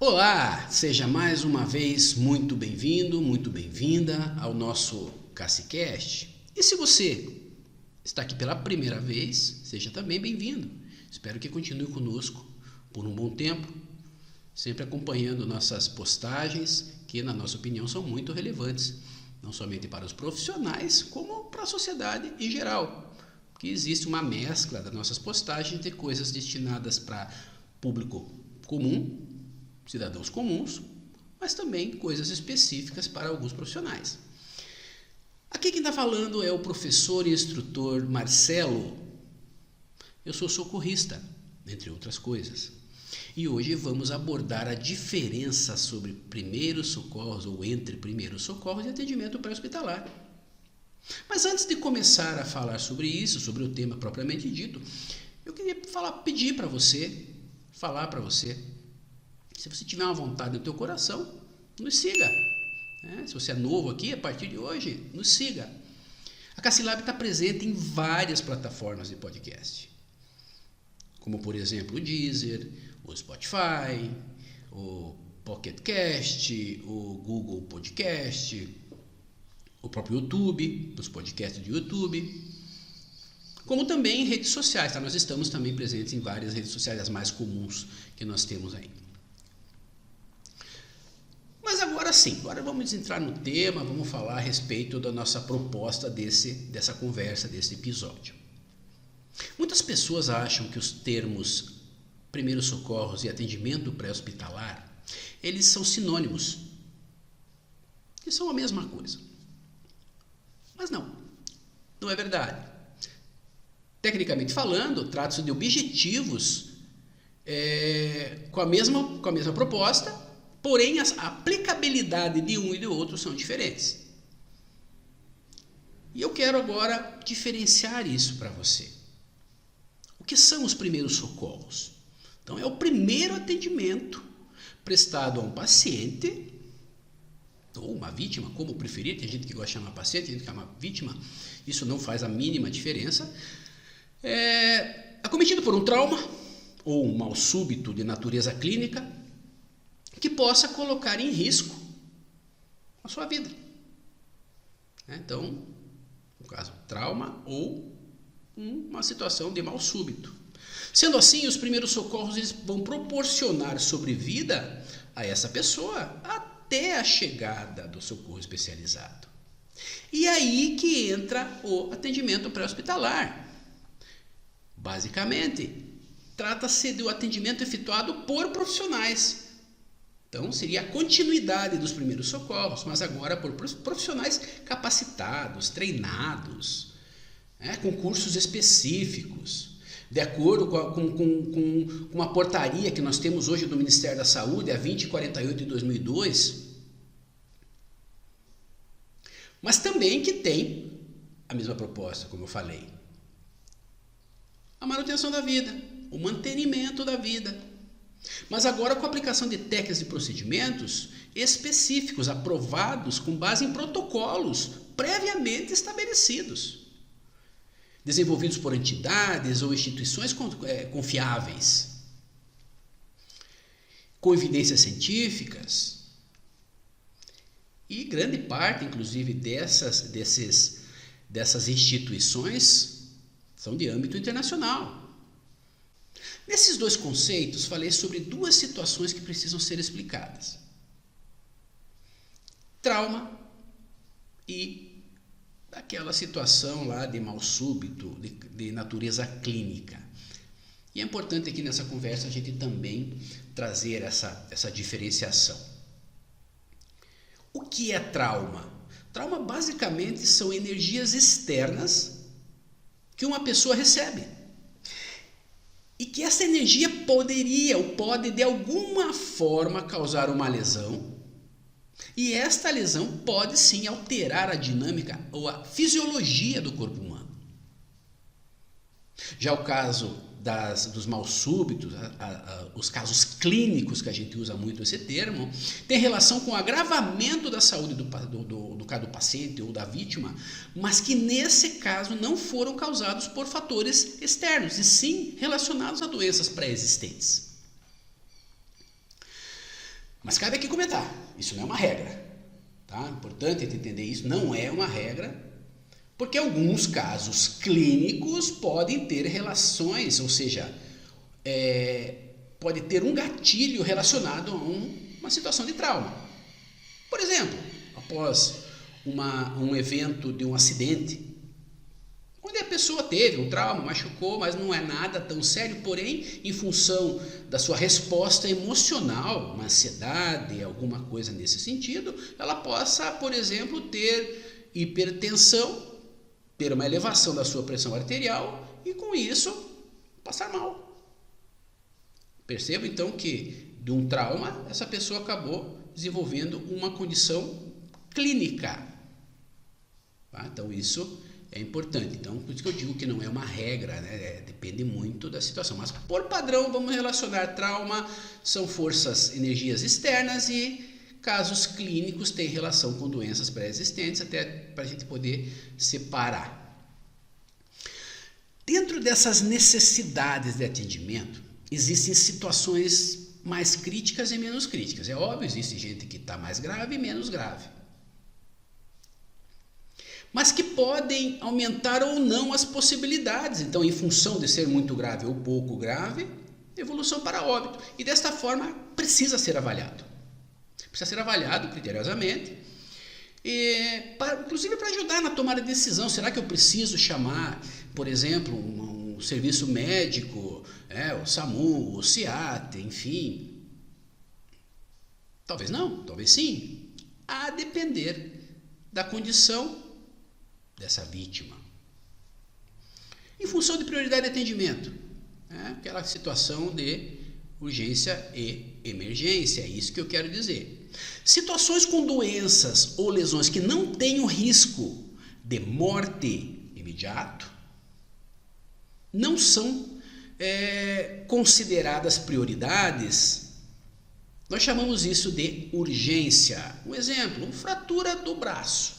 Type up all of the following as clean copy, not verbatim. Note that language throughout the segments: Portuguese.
Olá, seja mais uma vez muito bem-vindo, muito bem-vinda ao nosso CassiCast. E se você está aqui pela primeira vez, seja também bem-vindo. Espero que continue conosco por um bom tempo, sempre acompanhando nossas postagens, que na nossa opinião são muito relevantes, não somente para os profissionais, como para a sociedade em geral, porque existe uma mescla das nossas postagens de coisas destinadas para público comum, cidadãos comuns, mas também coisas específicas para alguns profissionais. Aqui quem está falando é o professor e instrutor Marcelo. Eu sou socorrista, entre outras coisas. E hoje vamos abordar a diferença sobre primeiros socorros ou entre primeiros socorros e atendimento pré-hospitalar. Mas antes de começar a falar sobre isso, sobre o tema propriamente dito, eu queria pedir para você, falar para você, se você tiver uma vontade no teu coração, nos siga. Se você é novo aqui, a partir de hoje, nos siga. A CassiLab está presente em várias plataformas de podcast, como por exemplo o Deezer, o Spotify, o Pocket Cast, o Google Podcast, o próprio YouTube, os podcasts de YouTube, como também em redes sociais. Nós estamos também presentes em várias redes sociais, as mais comuns que nós temos aí. Mas agora sim, agora vamos entrar no tema, vamos falar a respeito da nossa proposta dessa conversa, desse episódio. Muitas pessoas acham que os termos primeiros socorros e atendimento pré-hospitalar, eles são sinônimos, que são a mesma coisa. Mas não é verdade. Tecnicamente falando, trata-se de objetivos com a mesma proposta, porém, a aplicabilidade de um e do outro são diferentes. E eu quero agora diferenciar isso para você. O que são os primeiros socorros? Então, é o primeiro atendimento prestado a um paciente, ou uma vítima, como preferir. Tem gente que gosta de chamar paciente, tem gente que chama vítima. Isso não faz a mínima diferença. Acometido por um trauma, ou um mal súbito de natureza clínica, que possa colocar em risco a sua vida. Então, no caso, trauma ou uma situação de mal súbito. Sendo assim, os primeiros socorros eles vão proporcionar sobrevida a essa pessoa até a chegada do socorro especializado. E aí que entra o atendimento pré-hospitalar. Basicamente, trata-se do atendimento efetuado por profissionais. Então, seria a continuidade dos primeiros socorros, mas agora por profissionais capacitados, treinados, com cursos específicos, de acordo com uma portaria que nós temos hoje do Ministério da Saúde, a 2048 de 2002, mas também que tem a mesma proposta, como eu falei, a manutenção da vida, o mantenimento da vida. Mas agora com a aplicação de técnicas e procedimentos específicos, aprovados com base em protocolos previamente estabelecidos, desenvolvidos por entidades ou instituições confiáveis, com evidências científicas. E grande parte, inclusive, dessas instituições são de âmbito internacional. Nesses dois conceitos, falei sobre duas situações que precisam ser explicadas: trauma e aquela situação lá de mal súbito, de natureza clínica. E é importante aqui nessa conversa a gente também trazer essa diferenciação. O que é trauma? Trauma basicamente são energias externas que uma pessoa recebe. E que essa energia pode de alguma forma causar uma lesão. E esta lesão pode sim alterar a dinâmica ou a fisiologia do corpo humano. Já o caso dos mal súbitos, os casos clínicos, que a gente usa muito esse termo, tem relação com o agravamento da saúde do caso do paciente ou da vítima, mas que nesse caso não foram causados por fatores externos, e sim relacionados a doenças pré-existentes. Mas cabe aqui comentar, isso não é uma regra, tá? Importante entender isso, não é uma regra, porque alguns casos clínicos podem ter relações, ou seja, pode ter um gatilho relacionado a uma situação de trauma. Por exemplo, após um evento de um acidente, onde a pessoa teve um trauma, machucou, mas não é nada tão sério, porém, em função da sua resposta emocional, uma ansiedade, alguma coisa nesse sentido, ela possa, por exemplo, ter hipertensão, ter uma elevação da sua pressão arterial e, com isso, passar mal. Perceba, então, que de um trauma, essa pessoa acabou desenvolvendo uma condição clínica. Tá? Então, isso é importante. Então, por isso que eu digo que não é uma regra, né? Depende muito da situação. Mas, por padrão, vamos relacionar trauma, são forças, energias externas e casos clínicos têm relação com doenças pré-existentes, até para a gente poder separar. Dentro dessas necessidades de atendimento, existem situações mais críticas e menos críticas. É óbvio, existe gente que está mais grave e menos grave. Mas que podem aumentar ou não as possibilidades. Então, em função de ser muito grave ou pouco grave, evolução para óbito. E desta forma, precisa ser avaliado. Precisa ser avaliado criteriosamente, inclusive para ajudar na tomada de decisão. Será que eu preciso chamar, por exemplo, um serviço médico, o SAMU, o SIAT, enfim? Talvez não, talvez sim. A depender da condição dessa vítima. Em função de prioridade de atendimento, aquela situação de urgência e emergência, é isso que eu quero dizer. Situações com doenças ou lesões que não tenham risco de morte imediato não são consideradas prioridades. Nós chamamos isso de urgência. Um exemplo, fratura do braço.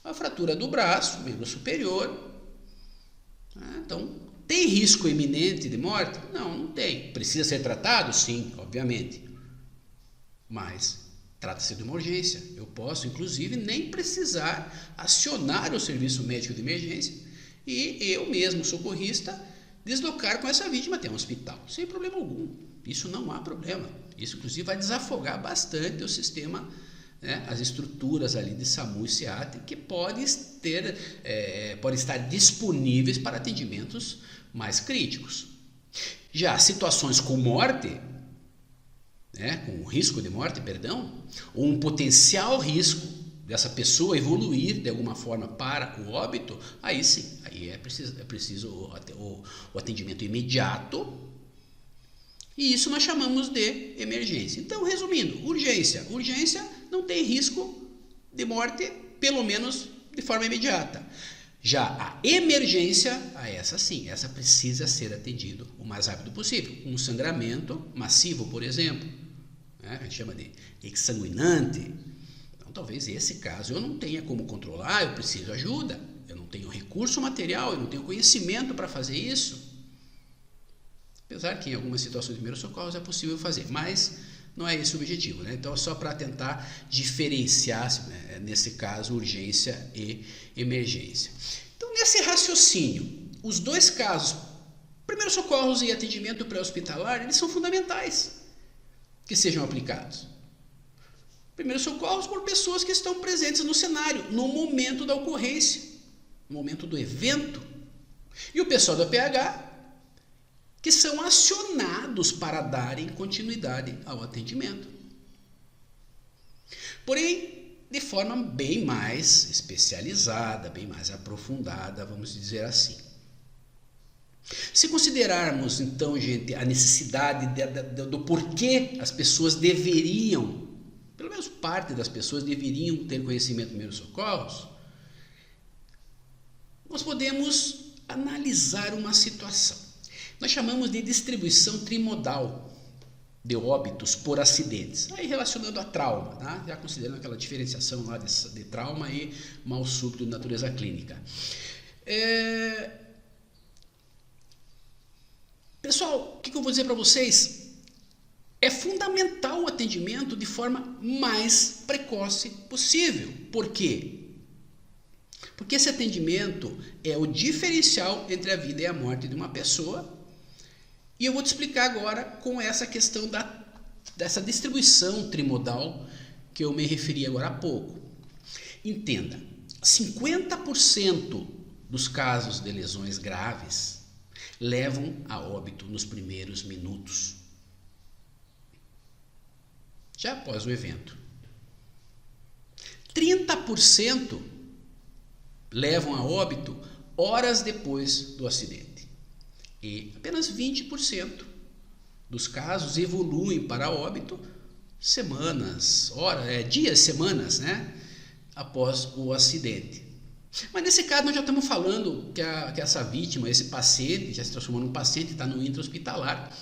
A fratura do braço, membro superior. Então, tem risco iminente de morte? Não, não tem. Precisa ser tratado? Sim, obviamente. Mas trata-se de uma urgência. Eu posso, inclusive, nem precisar acionar o serviço médico de emergência e eu mesmo, socorrista, deslocar com essa vítima até um hospital, sem problema algum. Isso não há problema. Isso, inclusive, vai desafogar bastante o sistema, as estruturas ali de SAMU e SIAT, que podem estar disponíveis para atendimentos mais críticos. Já situações com morte, com risco de morte, ou um potencial risco dessa pessoa evoluir de alguma forma para o óbito, aí sim, aí é preciso o atendimento imediato, e isso nós chamamos de emergência. Então, resumindo, urgência não tem risco de morte, pelo menos de forma imediata. Já a emergência, essa sim, essa precisa ser atendido o mais rápido possível. Um sangramento massivo, por exemplo, a gente chama de exsanguinante. Então, talvez esse caso eu não tenha como controlar, eu preciso de ajuda. Eu não tenho recurso material, eu não tenho conhecimento para fazer isso. Apesar que em algumas situações de primeiros socorros é possível fazer, mas não é esse o objetivo, Então, é só para tentar diferenciar, nesse caso, urgência e emergência. Então, nesse raciocínio, os dois casos, primeiros socorros e atendimento pré-hospitalar, eles são fundamentais que sejam aplicados. Primeiros socorros por pessoas que estão presentes no cenário, no momento da ocorrência, no momento do evento. E o pessoal da PH, que são acionados para darem continuidade ao atendimento. Porém, de forma bem mais especializada, bem mais aprofundada, vamos dizer assim. Se considerarmos, então, gente, a necessidade do porquê as pessoas deveriam, pelo menos parte das pessoas deveriam ter conhecimento de primeiros socorros, nós podemos analisar uma situação. Nós chamamos de distribuição trimodal de óbitos por acidentes. Aí relacionando a trauma, já considerando aquela diferenciação lá de trauma e mal súbito de natureza clínica. Pessoal, o que eu vou dizer para vocês? é fundamental o atendimento de forma mais precoce possível. Por quê? Porque esse atendimento é o diferencial entre a vida e a morte de uma pessoa. E eu vou te explicar agora com essa questão dessa distribuição trimodal que eu me referi agora há pouco. Entenda, 50% dos casos de lesões graves levam a óbito nos primeiros minutos, já após o evento. 30% levam a óbito horas depois do acidente. E apenas 20% dos casos evoluem para óbito dias, semanas, após o acidente. Mas nesse caso nós já estamos falando que essa vítima, esse paciente, já se transformou num paciente, está no intra-hospitalar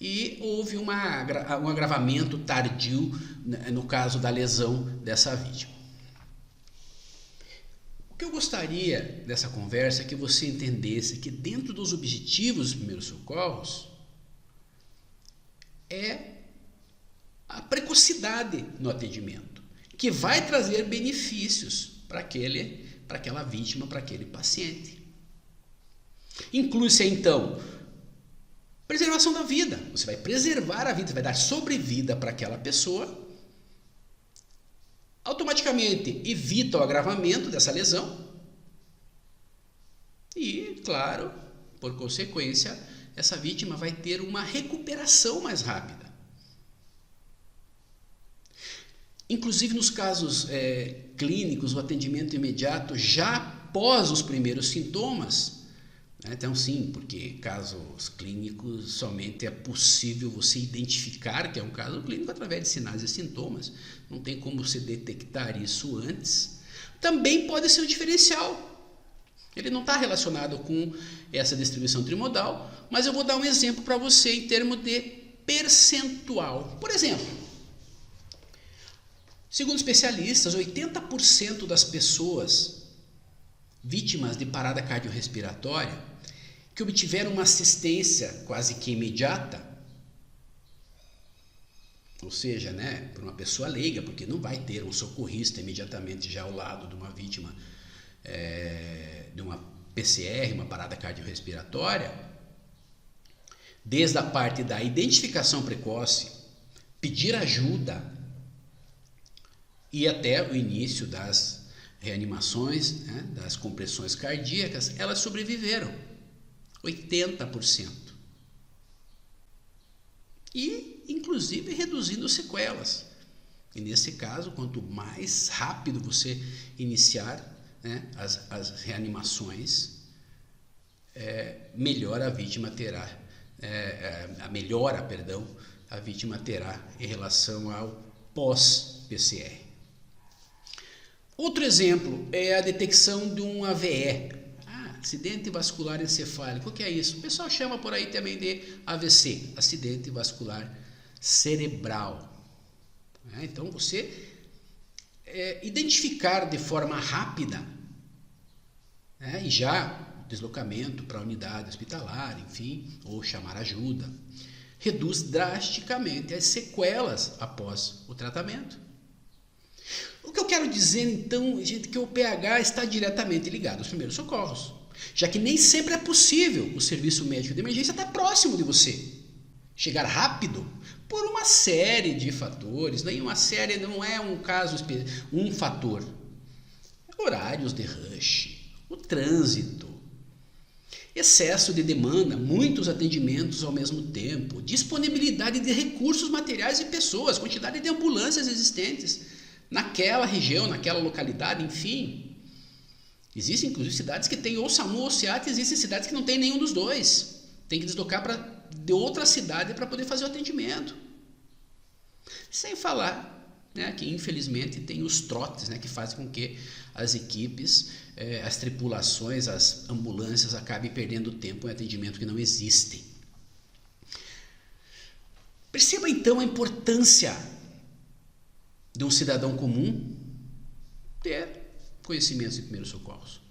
e houve um agravamento tardio no caso da lesão dessa vítima. O que eu gostaria dessa conversa é que você entendesse que dentro dos objetivos dos primeiros socorros é a precocidade no atendimento, que vai trazer benefícios para aquela vítima, para aquele paciente. Inclui-se então preservação da vida. Você vai preservar a vida, vai dar sobrevida para aquela pessoa. Automaticamente evita o agravamento dessa lesão. E, claro, por consequência, essa vítima vai ter uma recuperação mais rápida. Inclusive nos casos clínicos, o atendimento imediato já após os primeiros sintomas. Então sim, porque casos clínicos somente é possível você identificar que é um caso clínico através de sinais e sintomas. Não tem como você detectar isso antes. Também pode ser um diferencial. Ele não está relacionado com essa distribuição trimodal, mas eu vou dar um exemplo para você em termos de percentual. Por exemplo, segundo especialistas, 80% das pessoas vítimas de parada cardiorrespiratória que obtiveram uma assistência quase que imediata, ou seja, por uma pessoa leiga, porque não vai ter um socorrista imediatamente já ao lado de uma vítima de uma PCR, uma parada cardiorrespiratória, desde a parte da identificação precoce, pedir ajuda e até o início das reanimações, das compressões cardíacas, elas sobreviveram, 80%. E, inclusive, reduzindo sequelas. E nesse caso, quanto mais rápido você iniciar as reanimações, melhor a vítima terá, a vítima terá em relação ao pós-PCR. Outro exemplo é a detecção de um AVE, acidente vascular encefálico. O que é isso? O pessoal chama por aí também de AVC, acidente vascular cerebral. Então você identificar de forma rápida e já deslocamento para a unidade hospitalar, enfim, ou chamar ajuda, reduz drasticamente as sequelas após o tratamento. O que eu quero dizer, então, gente, que o pH está diretamente ligado aos primeiros socorros, já que nem sempre é possível o serviço médico de emergência estar próximo de você, chegar rápido por uma série de fatores. Não é um caso, um fator. Horários de rush, o trânsito, excesso de demanda, muitos atendimentos ao mesmo tempo, disponibilidade de recursos materiais e pessoas, quantidade de ambulâncias existentes naquela região, naquela localidade, enfim. Existem inclusive cidades que têm ou SAMU ou SEAT, existem cidades que não têm nenhum dos dois. Tem que deslocar de outra cidade para poder fazer o atendimento. Sem falar que infelizmente tem os trotes, que fazem com que as equipes, as tripulações, as ambulâncias acabem perdendo tempo em atendimento que não existem. Perceba então a importância de um cidadão comum ter conhecimentos de primeiros socorros.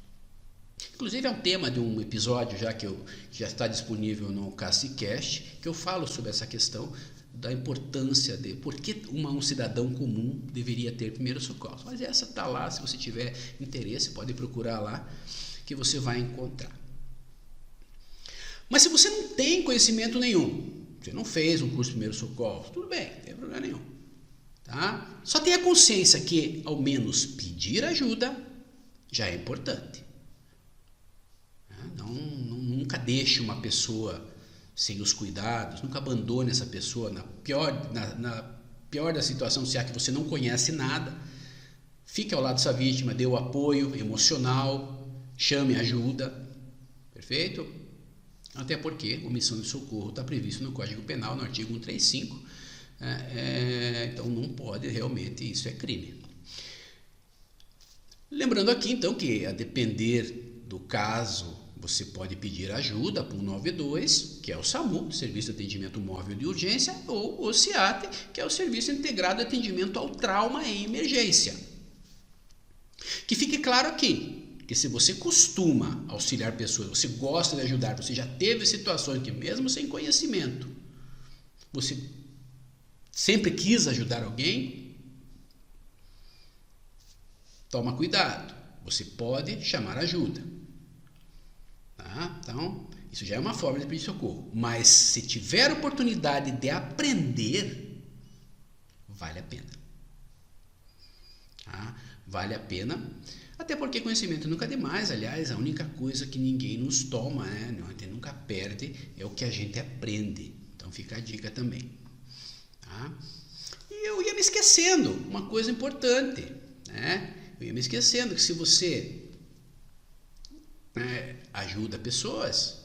Inclusive é um tema de um episódio que já está disponível no CassiCast, que eu falo sobre essa questão da importância de por que um cidadão comum deveria ter primeiro socorro. Mas essa está lá, se você tiver interesse, pode procurar lá, que você vai encontrar. Mas se você não tem conhecimento nenhum, você não fez um curso de primeiro socorro, tudo bem, não tem problema nenhum. Tá? Só tenha consciência que, ao menos, pedir ajuda já é importante. Nunca deixe uma pessoa sem os cuidados, nunca abandone essa pessoa na pior da situação, se é que você não conhece nada. Fique ao lado dessa vítima, dê o apoio emocional, chame ajuda, perfeito? Até porque omissão de socorro está previsto no Código Penal, no artigo 135, então não pode, realmente, isso é crime. Lembrando aqui, então, que a depender do caso, você pode pedir ajuda para o 192, que é o SAMU, Serviço de Atendimento Móvel de Urgência, ou o SIAT, que é o Serviço Integrado de Atendimento ao Trauma em Emergência. Que fique claro aqui, que se você costuma auxiliar pessoas, você gosta de ajudar, você já teve situações que mesmo sem conhecimento, você sempre quis ajudar alguém, toma cuidado, você pode chamar ajuda. Tá? Então, isso já é uma forma de pedir socorro. Mas se tiver oportunidade de aprender, vale a pena. Tá? Vale a pena. Até porque conhecimento nunca é demais. Aliás, a única coisa que ninguém nos toma, né? A gente nunca perde, é o que a gente aprende. Então fica a dica também. Tá? E eu ia me esquecendo, uma coisa importante, né? Eu ia me esquecendo que se você ajuda pessoas,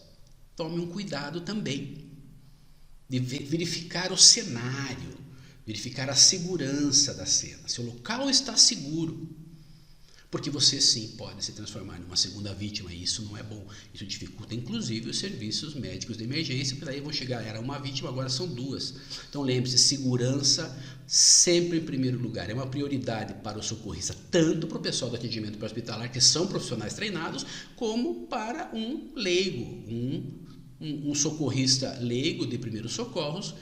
tome um cuidado também de verificar o cenário, verificar a segurança da cena, se o local está seguro, porque você sim pode se transformar numa segunda vítima e isso não é bom, isso dificulta inclusive os serviços médicos de emergência, porque daí vão chegar, era uma vítima, agora são duas. Então lembre-se, segurança sempre em primeiro lugar, é uma prioridade para o socorrista, tanto para o pessoal do atendimento hospitalar, que são profissionais treinados, como para um leigo, um socorrista leigo de primeiros socorros,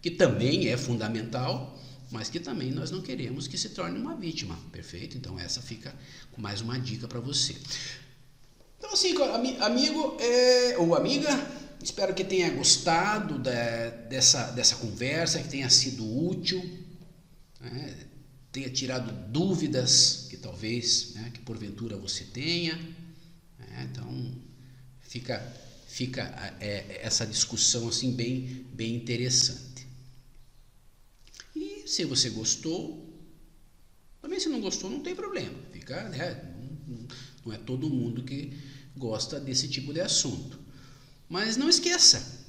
que também é fundamental, mas que também nós não queremos que se torne uma vítima, perfeito? Então essa fica com mais uma dica para você. Então assim, amigo ou amiga, espero que tenha gostado dessa conversa, que tenha sido útil, né? Tenha tirado dúvidas que talvez, né, que porventura você tenha, né? Então fica essa discussão assim bem interessante. Se você gostou, também se não gostou não tem problema, fica, né? Não é todo mundo que gosta desse tipo de assunto, mas não esqueça,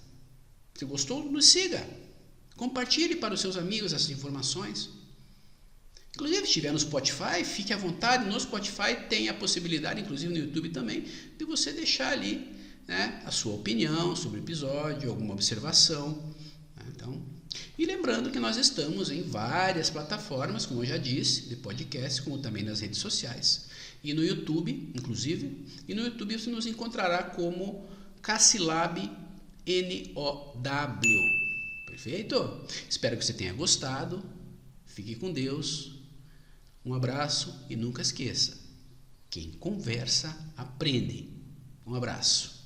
se gostou, nos siga, compartilhe para os seus amigos essas informações, inclusive se estiver no Spotify, fique à vontade, no Spotify tem a possibilidade, inclusive no YouTube também, de você deixar ali, né, a sua opinião sobre o episódio, alguma observação, né? Então, e lembrando que nós estamos em várias plataformas, como eu já disse, de podcast, como também nas redes sociais. E no YouTube, inclusive, você nos encontrará como Cassilab NOW. Perfeito? Espero que você tenha gostado. Fique com Deus. Um abraço e nunca esqueça, quem conversa aprende. Um abraço.